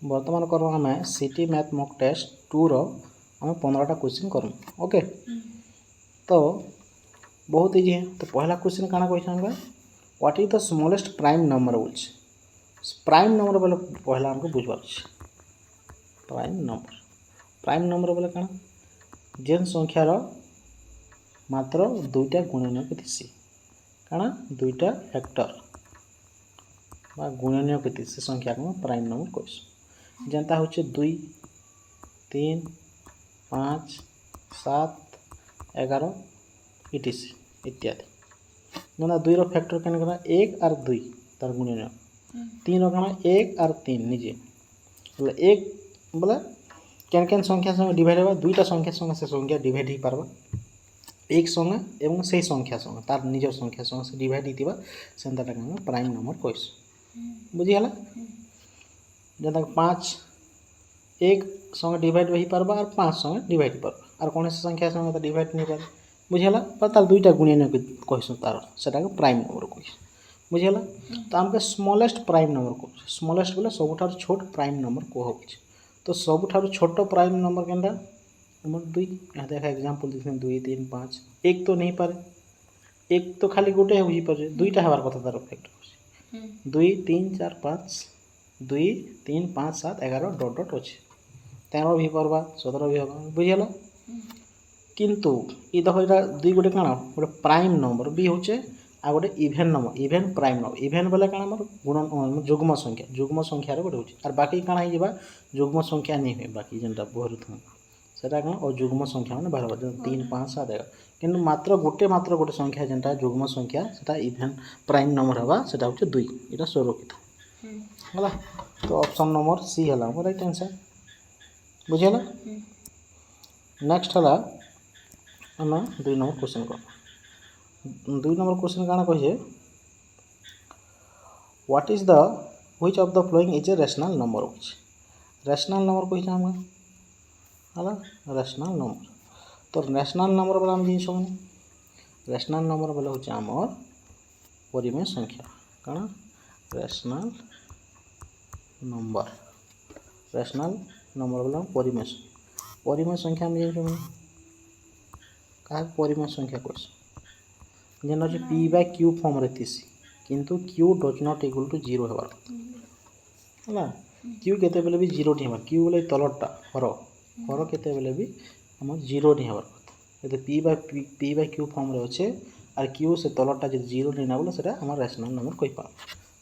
बर्तमान करवा आम सिटी मैथ मॉक टेस्ट 2 रो आम 15टा क्वेश्चन करम। ओके तो बहुत इजी है। तो पहला क्वेश्चन काना क्वेश्चन का what is the smallest prime number बोलछ। प्राइम नंबर बोले पहला हमको बुझबार प्राइम नंबर बोले काना जेन संख्यार मात्र दुईटा गुणनीय के थी काना दुईटा फैक्टर बा गुणनीय के थी से संख्या को प्राइम नंबर कहस। जेनता होचे 2 3 5 7 11 इटिसी इत्यादि। जेना 2 रो फैक्टर केन करा 1 और 2 तार गुणनीय 3 रो काना 1 और 3 निजे बोले 1 बोले केन केन संख्या संगे डिवाइड होबा दुईटा संख्या संगे से संख्या डिवाइड ही पारबा एक संगे एवं से संख्या संगे तार निजर संख्या संगे से डिवाइड हितिबा सेंताटा काना प्राइम नंबर कहस। बुझी हला जेना 5 1 संगे डिवाइड हो पारबा और 5 संगे डिवाइड पारबा और कौन से संख्या संगे तो डिवाइड नहीं पारे बुझेला पर तार दुईटा गुणनीय कहस तार सेटा को प्राइम नंबर कहस। बुझेला तो हमके स्मॉलेस्ट प्राइम नंबर कहस। स्मॉलेस्ट बोले सबुठार छोट प्राइम नंबर कहउछ। तो सबुठार छोट प्राइम नंबर केनटा नंबर 2 यहाँ देखा एग्जांपल दिखने 2 3 5 1 तो नहीं पारे एक तो खाली गोटे हो पारे दुईटा हबार कथा तार फैक्टर 2 3 4 5 2 3 5 7 11 डॉट डॉट अच्छे 13 भी पारबा 17 भी होगा बुझेला किंतु ये देखो ये दुई गोटे काना गोटे प्राइम नंबर भी होचे आ गोटे even number even prime number even बोले काना हमर गुणन जुग्म संख्या रे गोटे होचे और बाकी काना ही जेबा जुग्म संख्या नहीं है बाकी जेनटा बहुत सेटा काना और जुग्म संख्या माने बारबा 3 5 7 11 किंतु मात्र गोटे संख्या जेनटा जुग्म संख्या सेटा इभेन प्राइम नंबर हवा सेटा होचे 2 एटा सुरक्षित होला। तो ऑप्शन नंबर सी हला राइट आंसर बुझेला। नेक्स्ट हला हम 2 नंबर क्वेश्चन कर 2 नंबर क्वेश्चन काना कहे what is the which of the following is a rational number rational number कहे हम हला रैशनल नंबर। तो रैशनल नंबर वाला हम जिन रैशनल नंबर वाला होचे हमर परिमेय संख्या काना रैशनल नंबर वाला परिमेय संख्या हम जिन का परिमेय संख्या कहस जेन होचे p बाय q फॉर्म रे थिसी किंतु q does not equal to 0 हेबार हला q केते बेले भी 0 नहीं हेबार q बोले तलटा हर केते बेले भी हम 0 नहीं हेबार यदि p बाय q फॉर्म रे होचे और q से तलटा जे 0 नहीं ना बोले सेटा हमर रैशनल नंबर कहि पा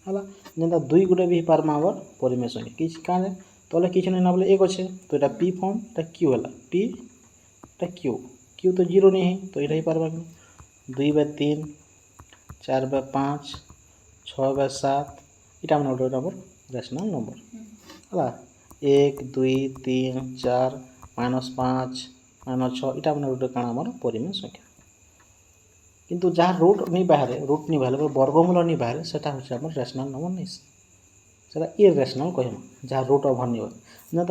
हला जेंता 2 गुटे भी पारमा हमर परिमेय संख्या किछ काने तले किछ नहीं ना बोले 1 अच्छे तो एटा p फॉर्म ता q हला p ता q तो 0 नहीं है तो एटा ही पारबा 2 बाय 3 4 बाय 5 6 बाय 7 इटा मन गोटे नंबर रैशनल नंबर हला 1 2 3 4 -5 -6 इटा मन गोटे काना हमर परिमेय संख्या किंतु जहाँ रूट नहीं बाहर वर्गमूल नहीं बाहर सेटा होचे हमर रैशनल नंबर नहीं सेटा इरेशनल कहम जहाँ रूट ओवर नहीं हो ना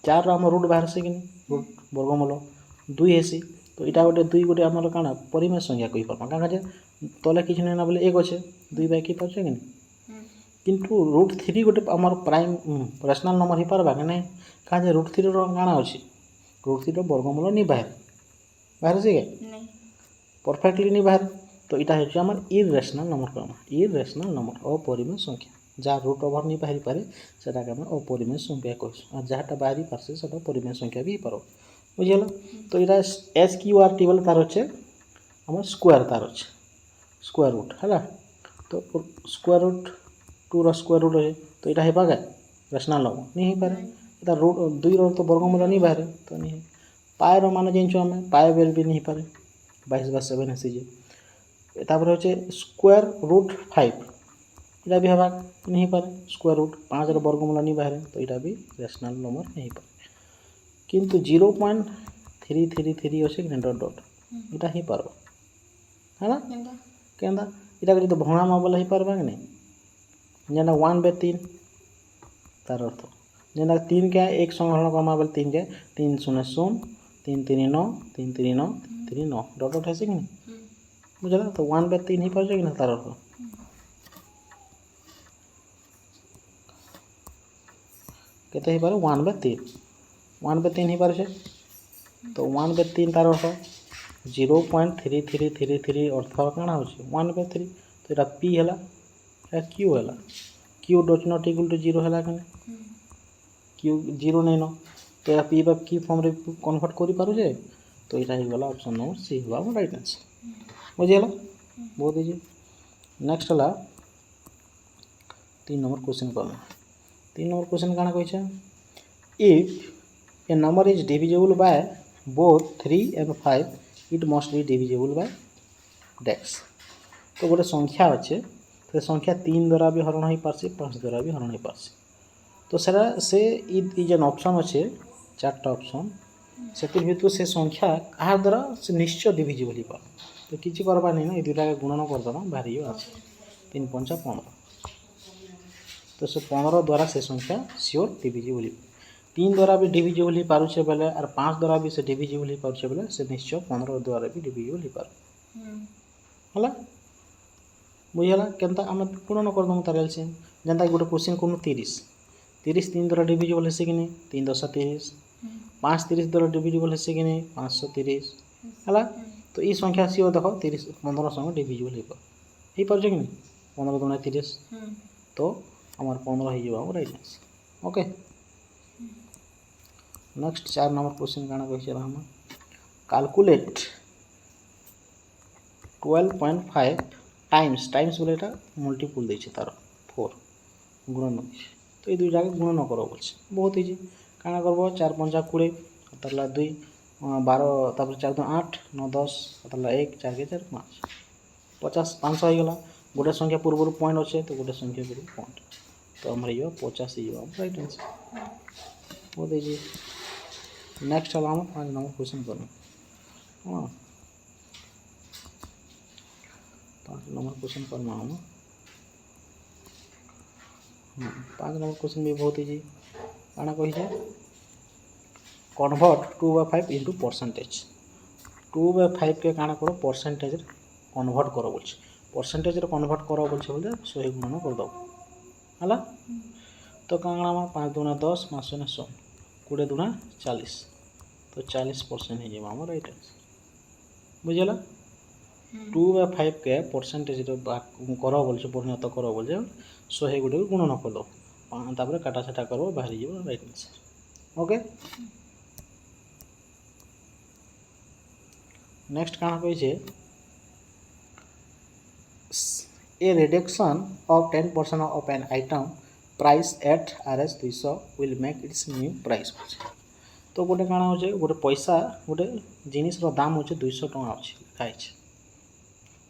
4 हम रूट बाहर से कि रूट वर्गमूल 2 हेसी तो इटा गोटे 2 गोटे हमर काना परिमेय संख्या कहि परमा काना जे तले किछ नहीं ना बोले 1 अच्छे 2 बाय की पाछे कि किंतु रूट 3 गोटे हमर प्राइम रैशनल नंबर ही पारबा कि नहीं का जे रूट 3 रो काना अछि रूट 3 रो वर्गमूल नहीं बाहर से नहीं परफेक्टली नहीं बाहर तो इटा होचे हमर इरेशनल नंबर कहमा इरेशनल नंबर अपरिमेय संख्या जहाँ रूट ओवर नहीं बाहरी पारे सेटा के हम अपरिमेय संख्या कहस और जहाँटा बाहरी पारसे सेटा परिमेय संख्या भी पारो बुझियला। तो इटा एस क्यू आर टी वाला तार होचे हमर स्क्वायर तार होचे स्क्वायर रूट हला तो स्क्वायर रूट 2 रो स्क्वायर रूट है तो इटा हेबा का रैशनल नंबर नहीं ही पारे इटा रूट 2 रो तो वर्गमूल नहीं बाहर तो नहीं पाए रो मान जेंचो हम पाए बेल भी नहीं पारे 22 बाय 7 हेसी जे तापर होचे स्क्वायर रूट 5 इटा भी हवा नहीं पारे स्क्वायर रूट 5 रो वर्गमूल नहीं बाहर तो इटा भी रैशनल नंबर नहीं पारे किंतु 0.333 होचे कि डॉट डॉट इटा ही पारबा हला केंदा इटा जदि भंगा माबला ही पारबा कि नहीं जेना 1 बाय 3 तार अर्थ जेना 3 के 1 संग हला माबल 3 के 3 0 0 3 3 9 3 3 9 3 9 डॉट डॉट है कि नहीं बुझला। तो 1 बाय 3 ही पाछे कि ना तार अर्थ केते ही पारे 1/3 1/3 ही पारे तो 1/3 तार अर्थ 0.3333 अर्थ काଣା होची 1/3 तो एटा p हैला या q हैला q does not equal to 0 हैला कने q 0 नै न तो या p बा q फॉर्म रे कन्वर्ट करि पारु जे तो एटा ही वाला ऑप्शन नंबर सी हुआ राइट आंसर बुझियला बहुत इजी नेक्स्ट हला 3 नंबर क्वेश्चन करना 3 नंबर क्वेश्चन काना कहै if a number is divisible by both 3 and 5 it must be divisible by dash तो गोटे संख्या अच्छे तो संख्या 3 द्वारा भी हरण हो पार्सी 5 द्वारा भी हरण हो पार्सी तो सेरा से जेन ऑप्शन अच्छे 4टा ऑप्शन से भितर से संख्या कहा द्वारा से निश्चय डिविजिबल हो तो किसी करवा नहीं ना ये दुटा गुणन करदेमा बाहरी अच्छे 3 5 15 तो से 15 द्वारा से संख्या सियोर डिविजिबल 3 द्वारा भी डिविजिबल हो पारे बेले और 5 द्वारा भी से डिविजिबल हो पारे बेले से निश्चय 15 द्वारा भी डिविजिबल हो पारे है बुझीगला केनता आम गुणन करदे तार एलसीएम जेनता गोटे क्वेश्चन करूँ 30 30 3 द्वारा डिविजिबल है कि नहीं 3 10 30 5 30 द्वारा डिविजिबल है कि नहीं 530 है तो ये संख्या सी देख 30 15 संगे डिविजिबल हो पारे कि नहीं 15 दुना 30 तो हमार 15 हो right answer okay next 4 number question काना कहि हम कैलकुलेट 12.5 टाइम्स बोले एटा मल्टीपल देछि तार 4 गुणन तो ये दुई जगह गुणन करो बोलछे बहुत इजी काना करबो 4 5 20 तरला 2 12 तापर 4 2 8 9 10 तरला 1 4 के 4 5 50 500 हो गला गोटे संख्या पूर्व पॉइंट अच्छे तो गोटे संख्या पूर्व पॉइंट तो हमर यो 50 हो राइट आंसर बहुत इजी नेक्स्ट हम 5 नंबर क्वेश्चन करूँ हाँ 5 नंबर क्वेश्चन करना हम 5 नंबर क्वेश्चन भी बहुत इजी काना कही कन्वर्ट 2/5 इंटू परसेंटेज 2/5 के काना करो परसेंटेज कन्वर्ट करो बोल परसेंटेज कन्वर्ट करो बोल 100 गुणन कर दो है तो काना 5 दुना 10 5 ने 100 20 दुना 40 तो 40% हो जाए राइट आंसर बुझेगा 2/5 के परसेंटेज कर बोल परिणत कर बोल 100 गुटे गुणन कर दो तापर काटा छाटा कर बाहरी जाओ राइट आंसर ओके नेक्स्ट कहाँ कही a reduction of 10% of an item price at RS 200 will make its new price तो गोटे काଣା हो गोटे पैसा गोटे जिनिस दाम हो 200 टଙ୍କା अच्छे लिखाई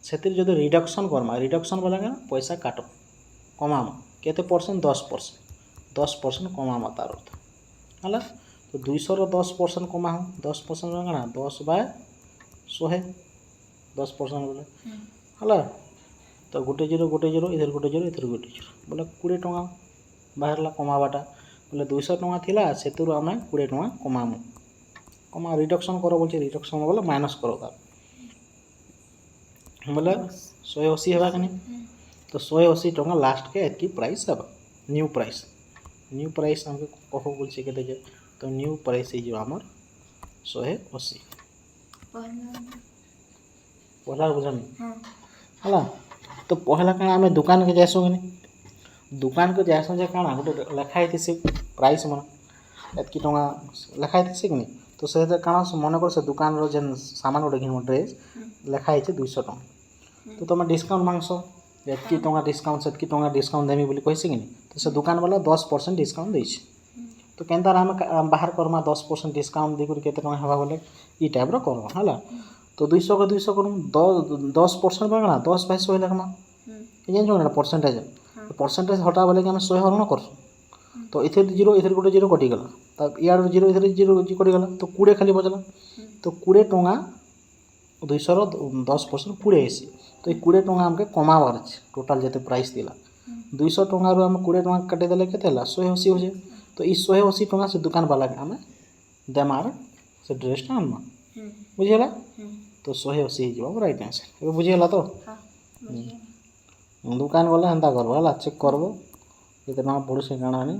से जब रिडक्शन करमा रिडक्शन बोला क्या पैसा काट कमाम केते परसेंट 10% कमाम तार अर्थ है तो 200 10% कमाम 10% क्या 10/100 10% बोले है तो गोटे जीरो इधर गोटे जीरो इधर गोटे जीरो बोले 20 टଙ୍କା बाहर कमावाटा बोले 200 टଙ୍କା थिला से आम 20 टଙ୍କା कमामु कमा रिडक्शन कर बोल रिडक्शन बोले माइनस करो तार बोले 180 है कि नहीं तो 180 टଙ୍କା लास्ट के एतकी प्राइस है न्यू प्राइस हमको कह बोल के तो न्यू प्राइस हो आमर 180 पहला बुझानी है तो पहला क्या आम दुकान के जासु कि नहीं दुकान को जासु जे काଣା गोटे लिखाई थी प्राइस मन एतकी टଙ୍କା लिखाई थी कि नहीं तो से काଣା मन कर से दुकान रो जेन सामान गोटे घिन ड्रेस लिखाई 200 टଙ୍କା तो तुम डिस्काउंट मांगस एतकी टଙ୍କା डिस्काउंट सेतकी टଙ୍କା डिस्काउंट देमी बोली कहिसे कि नहीं तो से दुकान वाला 10% डिस्काउंट देछि तो केनतार आम बाहर करमा 10% डिस्काउंट देकर केते टଙ୍କା हेबा बोले ई टाइप रो करमा हला तो 200 के 200 करूँ 10% बना 10/100 लिखमा ये ना परसेंटेज परसेंटेज हटा बोले कि आम 100 हरण कर तो इधर जीरो इधर गोटे जीरो कटिगला तब इार जीरो इधर जीरो कटिगला तो 20 खाली बचला तो 20 टଙ୍କା 200 10% 20 आसी तो ये 20 टଙ୍କା आमके कमाबार अच्छे टोटाल जिते प्राइस दिला 200 टଙ୍କା आम 20 टଙ୍କା काटिदेले के 180 हो जाए तो ये 180 टଙ୍କା से दुकान वाला के आम देमार से ड्रेसटा आनमा बुझीगला तो 180 हो राइट आंसर ये बुझीगला तो दुकान वाला हेन्ता करबो हला चेक करबो केते टଙ୍କା पड़ुसे काଣା नहीं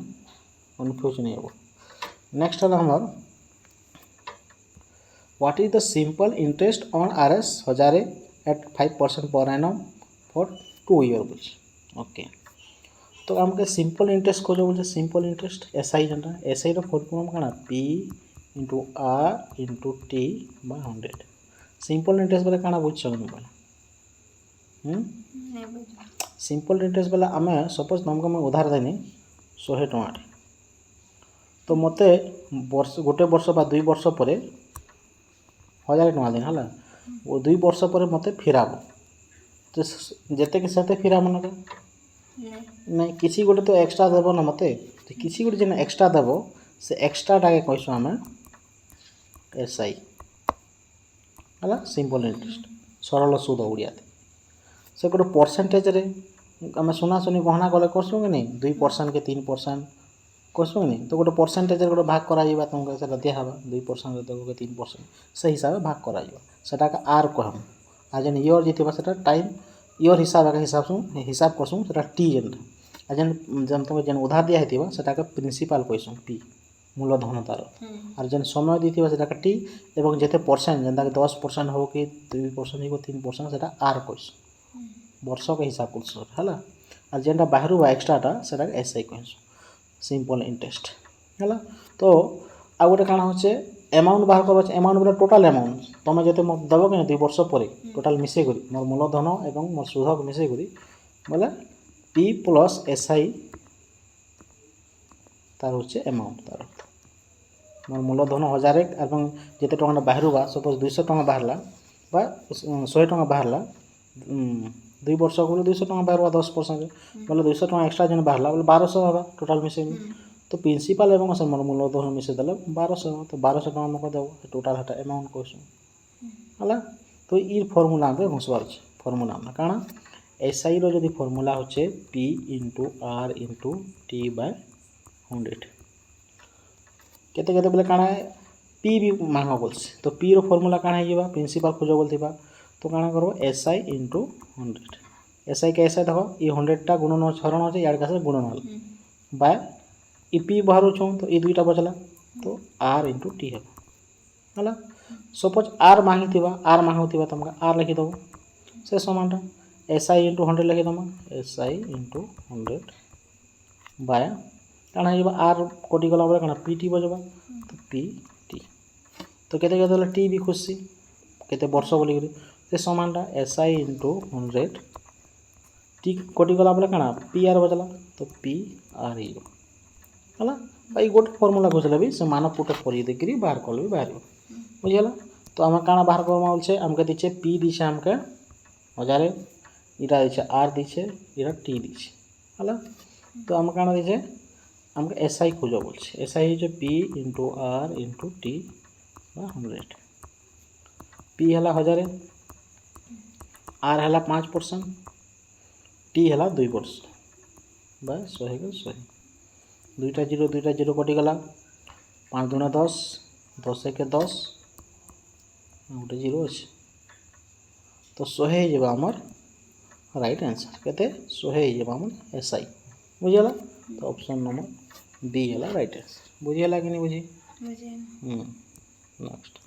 कन्फ्यूज नहीं हो। नेक्स्ट है हमर what is the simple interest on RS 1000 at 5% per annum for 2 year बोल। ओके तो आमके सिंपल इंटरेस्ट खोज बोलছে सिंपल इंटरेस्ट SI जनता SI रो फॉर्मूला काना P into R into T by 100। Simple interest बोले काना बुझछ हम बोला नहीं बुझ सिंपल इंटरेस्ट बोला आमे सपोज तुमको मैं उधार देनी 100 टଙ୍କା तो मते वर्ष गोटे वर्ष बा 2 वर्ष पर 1000 टଙ୍କା देना हला वो 2 वर्ष पर मते फिराबो तो जेते के साथे फिरा मन का नहीं किसी गोटे तो एक्स्ट्रा देबो ना मते तो किसी गोटे जेना एक्स्ट्रा देबो से एक्स्ट्रा टाके कहसु हमें SI हला सिंपल इंटरेस्ट सरल सूद ओडिया से गोटे परसेंटेज रे आम सुना सुनी गहना कले करसु कि नहीं 2% के 3% करसु कि नहीं तो गोटे परसेंटेज गोटे भाग करा तुमको से दिया 2% देव के 3% से हिसाब से भाग करा सेटा का आर कहम आ जेन इयर जीतबा सेटा टाइम इयर हिसाब करसु सेटा टी जेन आ जेन तुमको जेन उधार दिया हेतिबा सेटा का प्रिंसिपल कहसु पी मूलधन तार और जेन समय दीथिबा सेटा का टी एवं जेते परसेंट जेनता के 10% हो कि 2% हो 3% सेटा आर कहसु वर्ष के हिसाब कर है और जेनटा बाहर बा एक्सट्राटा से SI कहसु सिंपल इंटरेस्ट है तो आ गोटे काना होचे अमाउंट बाहर कर अमाउंट बोले टोटाल अमाउंट तुम जो देव कि 2 वर्ष पर टोटाल मिसे करी मोर मूलधन एवं मोर सुधक मिसे करी बोले P प्लस SI तार होचे अमाउंट तार मोर मूलधन 1000 एवं जिते टଙ୍କା बाहर बा सपोज 200 टଙ୍କା बाहरला बा 100 टଙ୍କା बाहरला 2 वर्ष को 200 टଙ୍କା बाहर 10% बोले 200 टଙ୍କା एक्स्ट्रा जेन बाहरला बोले 1200 हवा टोटाल मिसे तो प्रिंसिपल एवं से मोर मूलधन मिसे देले 1200 तो 1200 टଙ୍କା मको देव टोटाल हटा अमाउंट कहसु हला तो ई फार्मूला पे घुसबार छै फार्मूला में काना SI रो जदी फार्मूला होचे P into R into T by 100 केते केते बोले काना P भी मांगा बोलছে तो P रो फार्मूला काना हेबा प्रिंसिपल खोजो बोलथिबा तो काना करबो SI इंटू 100 SI के SI देखो ये 100 टा गुणन हरण होचे यार का से गुणन हल बाय ई P बाहर छौ तो ई दुईटा बचला तो R इंटू T है हला सपोज R मांगीथिबा R मांगुथिबा तुमका R लिखि दबो से समानटा SI इंटू 100 लिखि दमा SI इंटू 100 बाय काना हेबा R कोटी गला बोले काना PT बजबा तो PT तो केते केते बोले T भी खुशी केते वर्ष बोली से समानटा SI इंटू 100 टी कोटी गला बोले काना PR बचला तो PR ही हला भाई गोटे फार्मूला घुसले भी से मान पुट कर देकरी बाहर कर भी बाहर बुझिला तो हम काना बाहर करवा बोलछे हमके दिछे P दिछे हमके 1000 इरा दिछे R दिछे इरा T दिछे हला तो हम काना दिछे हमके SI खोजो बोलछे SI जे P into R into T बा 100 P हला 1000 R हला 5% T हला 2% बा 100 के 100 दुईटा जीरो कटि गला 5 दूना 10 10 के 10 गोटे जीरो अच्छे तो 100 हो आमर राइट आंसर केते 100 हो आमर SI बुझीगला तो ऑप्शन नंबर बी है राइट आंसर बुझीगला कि नहीं बुझी नेक्स्ट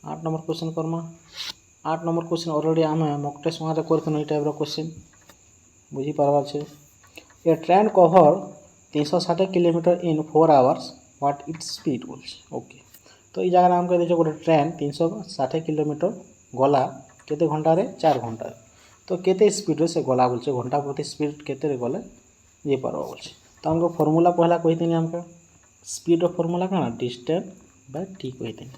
8 नंबर क्वेश्चन करमा 8 नंबर क्वेश्चन ऑलरेडी आम मॉक टेस्ट में करथन ई टाइप क्वेश्चन बुझी पारबार छे a train cover 360 kilometre in 4 hours what its speed बोल ओके तो ये जगह आमको देखो गोटे ट्रेन 360 किलोमीटर गला केते घंटा रे 4 घंटा तो केते स्पीड रे से गला बोलछे घंटा प्रति स्पीड केते रे गले ये पारबा बोलछे तो हमको फार्मूला पहला कहितनी हमको स्पीड रो फार्मूला काना डिस्टेंस बाय टी कहितनी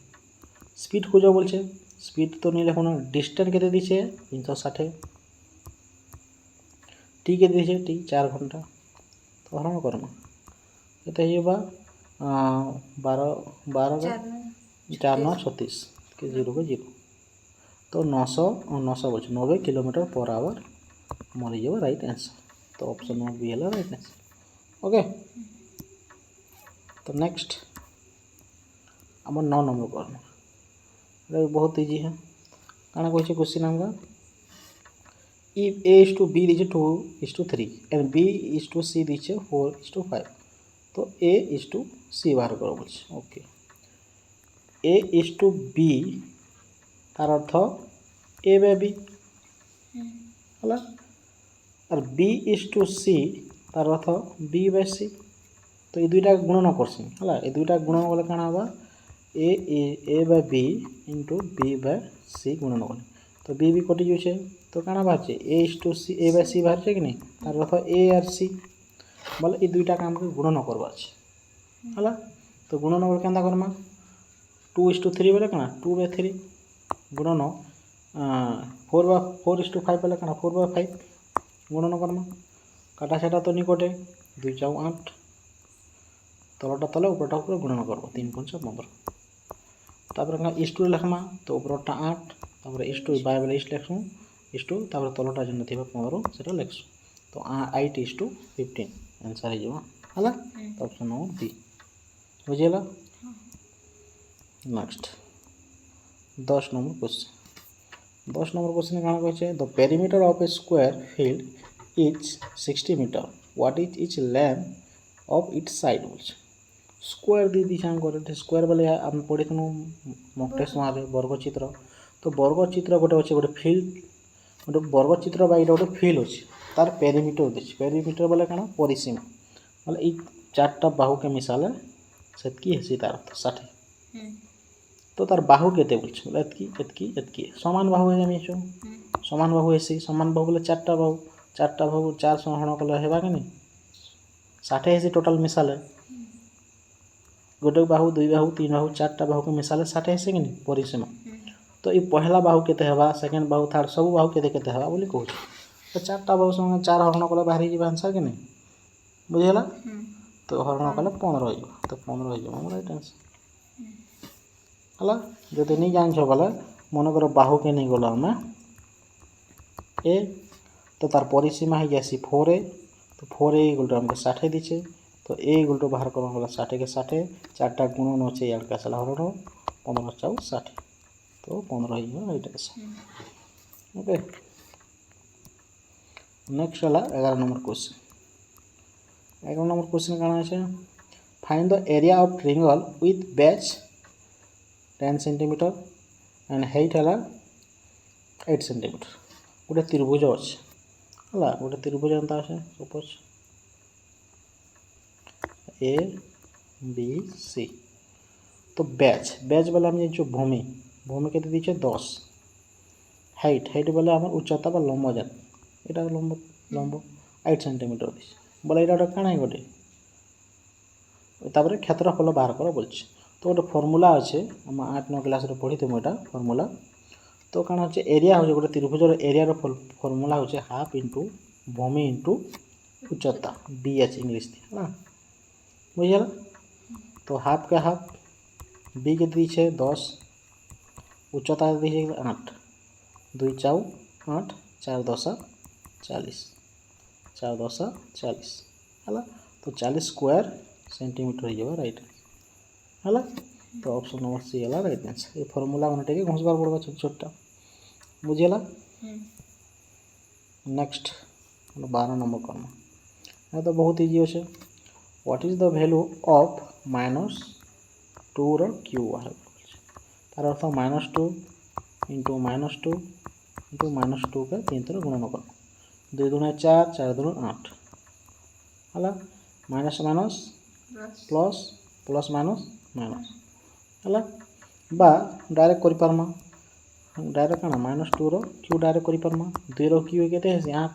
स्पीड खोजो बोलछे स्पीड तो नहीं लिखो ना डिस्टेंस केते दिछे 360 टी केते दिछे टी 4 घंटा तो हरण करमा केते हेबा 12 4 9 36 के 0 के 0 तो 900 बोलछे 90 किलोमीटर पर आवर मरी जाओ राइट आंसर तो ऑप्शन नंबर बी है राइट आंसर ओके तो नेक्स्ट हम 9 नंबर करना बहुत इजी है काना कहे क्वेश्चन हमका if A is to B is 2:3 and B is to C is 4:5 तो A:C बाहर कर बोलছে ओके A:B तार अर्थ A बाय B हला और B:C तार अर्थ B बाय C तो ये दुईटा गुणन करसी हला ये दुईटा गुणन गले काना हबा A by B into B by C गुणन गले तो B भी कटि जाउछे तो काना बाहर A बाय C बाहर कि नहीं तार अर्थ A और C बोले ये दुईटा काम के गुणन करवा है हला तो गुणन गले केंता करमा 2:3 बोले काना 2/3 गुणन 4/5 बोले काना 4/5 गुणन करमा काटा छाटा तो निकटे 2 4 8 तलटा तले ऊपरटा ऊपर गुणन करबो 3 5 15 तापर का इष्टु लिखमा तो ऊपरटा 8 तापर इष्टु बाय बोले इष्ट लिखसु इष्टु तापर तलटा जन थिबा 15 सेटा लिखसु तो 8:15 आंसर है जो हला तो ऑप्शन नंबर डी बुझियला नेक्स्ट 10 नंबर क्वेश्चन काना कहछे the perimeter of a square field is 60 metre what is each length of its side बोलछे स्क्वायर दी दिशा करे स्क्वायर बोले हम पढ़िथनु मॉक टेस्ट मारे वर्गचित्र तो वर्गचित्र गोटे अच्छे गोटे फील्ड गोटे वर्गचित्र बा गोटे फील्ड अच्छे तार पेरीमीटर देखिए पेरीमीटर बोले काना परिसीमा बोले ये चारटा बाहु के मिसाले सेतकी हेसी तार 60 तो तार बाहु केते बोलछ बोले एतकी समान बाहु है जमीछो समान बाहु हेसी समान बाहु बोले चारटा बाहु 4 हरण कले हेबा कि नहीं 60 हेसी टोटल मिसाले गोटे बाहु 2 बाहु 3 बाहु 4टा बाहु के मिसाले 60 हेसी कि नहीं परिसीमा तो ये पहला बाहु केते हेबा सेकंड बाहु थर्ड सब बाहु केते हेबा बोली कहू तो 4टा बाहु संगे 4 हरण कले बाहरी जीवा आंसर कि नहीं बुझियला तो हरण कले 15 हो तो 15 हो हमर राइट आंसर हला जदि नहीं जान छो बोले मन कर बाहु के नहीं गलो हमें ए तो तार परिसीमा है जैसी 4a तो 4a इक्वल हमके 60 दीछे तो a इक्वल टू बाहर करन गला 60 के 60 चारटा गुणन होचे यार का सला हरण 15 4 60 तो 15 ही राइट आंसर ओके नेक्स्ट वाला 11 नंबर क्वेश्चन काना है find the area of triangle with base 10 centimetre and height है 8 सेंटीमीटर गोटे त्रिभुज अच्छे है गोटे त्रिभुज एंता है सपोज ए बी सी तो बेच बोले हम जो भूमि के दीचे 10 हाइट बोले आम उच्चता बा लंब जान यहाँ लंब 8 सेंटीमीटर दीचे बोले यहाँ गोटे कण गोटे तापर क्षेत्रफल बाहर कर बोलছে तो गोटे फर्मूला अच्छे आम 8-9 क्लास पढ़ी तुम यहाँ फर्मूला तो कौन हे एरिया हो गोटे त्रिभुजर एरिया फर्मूला हो हाफ इंटू भूमि इंटू उच्चता BH इंग्लिश है बुझल तो हाफ के हाफ बी के दीछे 10 उच्चता दीछे 8 2 4 8 4 10 40 4 10 40 है तो 40 स्क्वायर सेंटीमीटर हो राइट है तो ऑप्शन नंबर सी है राइट आंसर ये फर्मूला मैंने टे घुसबार पड़वा छोट छोटा बुझेगा नेक्स्ट 12 नंबर करना ये तो बहुत इजी अच्छे what is the value of -2 रो क्यू है तार अर्थ -2 इंटू -2 इंटू -2 के 3 थर गुणन कर 2 दूना 4 4 दूना 8 है minus minus plus plus minus minus है बा डायरेक्ट कर पारमा डायरेक्ट कौन -2 रो क्यू डायरेक्ट कर पारमा 2 रो क्यू के 8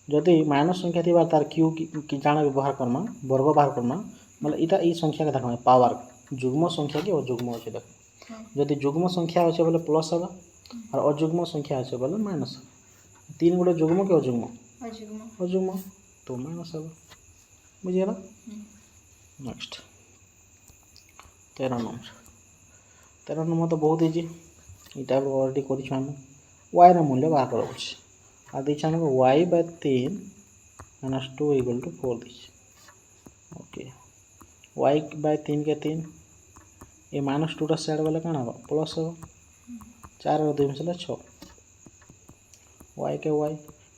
जदि माइनस संख्या थी तार क्यू की जाना व्यवहार करमा वर्ग बाहर करमा मतलब इटा ई संख्या के देखा पावर जुग्म संख्या के अजुग्म अच्छे देख जदि जुग्म संख्या अच्छे बोले प्लस है और अजुग्म संख्या अच्छे बोले माइनस 3 गोटे जुग्म के अजुग्म तो माइनस है बुझीगला नेक्स्ट 13 नंबर तो बहुत इजी ये टाइप ऑलरेडी कर वाई मूल्य बाहर कर आदि आमको y/3 - 2 = 4 दीजिए ओके y/3 के 3 ये -2 सेड बोले कौन हम प्लस हम 4 और 2 मिसले 6 y के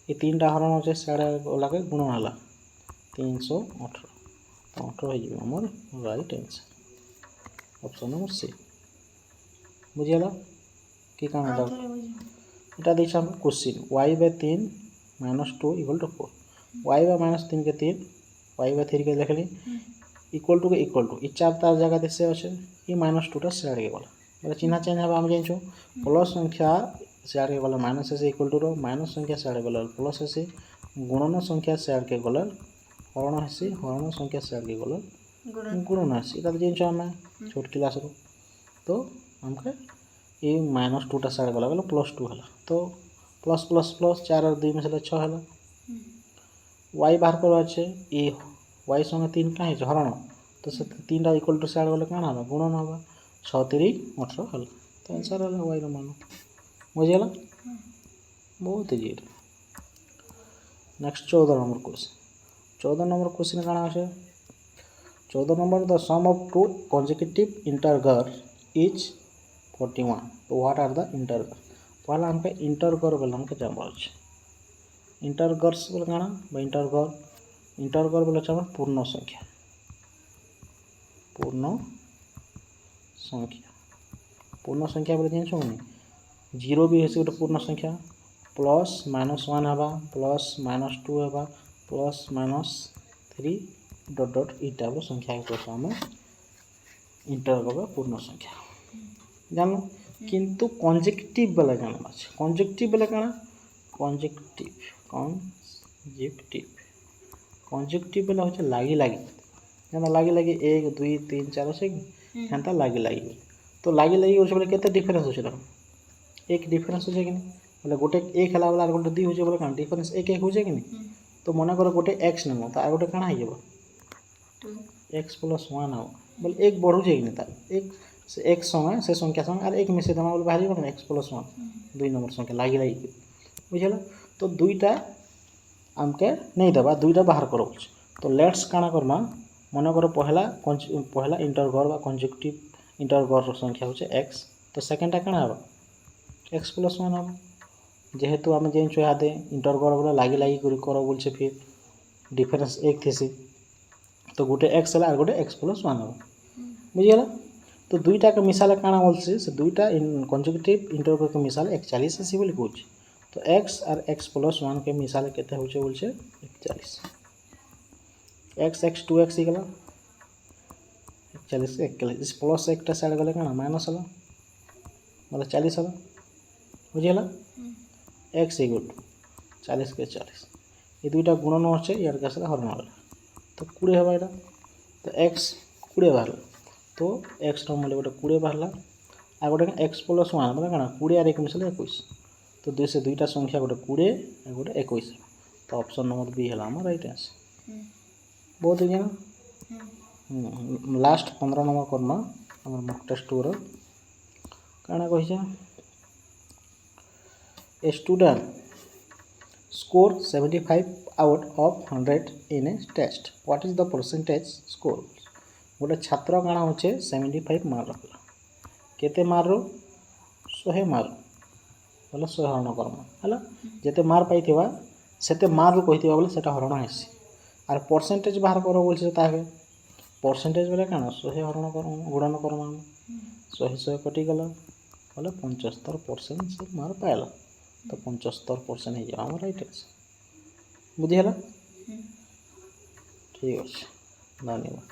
ये 3टा हरण अच्छे सेड वाला के गुण है 318 टमाटर हो आमर right answer option number C बुझीगला कि काना डाउट এটা দিয়েছে আমরা কোশ্চিন y/3 - 2 = 4 y/-3 के 3 y/3 के लिखली इक्वल टू ई चार तार जगह से अच्छे ये -2टा सियाड़ के गला बोले चिन्ह चेंज है आम जान प्लस संख्या सियाड़ के गला माइनस से इक्वल टू माइनस संख्या सियाड़ गला प्लस से गुणन संख्या सियाड़ के गला हरण हेसी हरण संख्या सियाड़ के गला गुणन हेसी इटा जान आम छोट क्लास रो तो हमके ये -2टा सियाड़ गला गला +2 है तो प्लस प्लस प्लस 4 और 2 में 6 है y बाहर कर अच्छे ये y संगे 3 कहीं हरण तो से 3टा इक्वल टू सियाड़ गले कौन है गुणन हम 6 3 18 है तो आंसर है y मान बुझीगला बहुत इजी नेक्स्ट 14 नंबर क्वेश्चन कौन अच्छे 14 number the sum of two consecutive integer is 41 तो व्हाट आर द इंटरगर पहला हमके इंटरगर बोले हमके जानवर अच्छे इंटरगर्स बोले कौन इंटरगर बोले पूर्ण संख्या बोले जान जीरो भी है गोटे पूर्ण संख्या प्लस -1 है प्लस -2 है प्लस -3 डट डट ई टाइप संख्या के आम इंटरगर पूर्ण संख्या जान किंतु कंजेक्टिव बेले जान अच्छे कंजेक्टिव बेले कौन कंजेक्टिव बेले हूँ लगी जाना लगी 1 2 3 4 अच्छे हेन्ता लगी तो लगी बोले केते डिफरेंस होचे एक डिफरेंस होचे कि बोले गोटे 1 है बोले गोटे 2 होचे बोले कौन डिफरेंस 1 1 होचे कि तो मन कर गोटे x नेमो तो गोटे कौन हो x + 1 हो बोले 1 बढ़ुचे कि तार एक समय से संख्या संगे और एक मिसे देमा बोले बाहर x + 1 2 नंबर संख्या लगी बुझल तो दुईटा आमके नहीं देवा दुईटा बाहर करो तो लेट्स काना करमा मन कर पहला इंटरगर बा कंजेक्टिव इंटरगर संख्या होचे x तो सेकेंडटा कौन हम x + 1 हम जेहेतु आम जान इहादे इंटरगर बोले लगी कर बोलছে फिर डिफरेंस 1 थी तो गोटे x है और गोटे x + 1 हम बुझीगला तो दुईटा के मिसाले काना बोलছে से दुईटा कंजेक्टिव इंटरगर के मिसाले 41 आसी बोली कहूँ तो x और x + 1 के मिसाले केते होचे बोलছে 41 x 2x गला 41 इस प्लस एकटा साइड गले कौन माइनस है बोले 40 है बुझीगला x = 40 के 40 ये दुईटा गुणन अच्छे यार का हरण है तो 20 है यहाँ तो x 20 बाहर तो x मूल्य गोटे 20 बाहर आ गोटे x + 1 बोले कौन 20 और 1 मिसले 21 तो से दुईटा संख्या गोटे 20 गोटे 21 तो ऑप्शन नंबर बी है आम राइट आंसर बहुत इजी ना लास्ट 15 नंबर करना मॉक टेस्ट 2 कौन कही a student score 75 out of 100 in a test what is the percentage score गोटे छात्र कौन हो 75 मार्क रखला केते मार्क 100 मार्क बोले 100 हरण कर्म है जिते मार्क पाई से मार्क कही बोले से हरण हेसी और परसेंटेज बाहर कर बोलছে परसेंटेज बोले कौन 100 हरण गुणन कर्म 100 कटिगला बोले 75% से मार्क पाइला तो 75% हो जाए राइट आंसर बुझीगला ठीक अच्छे धन्यवाद।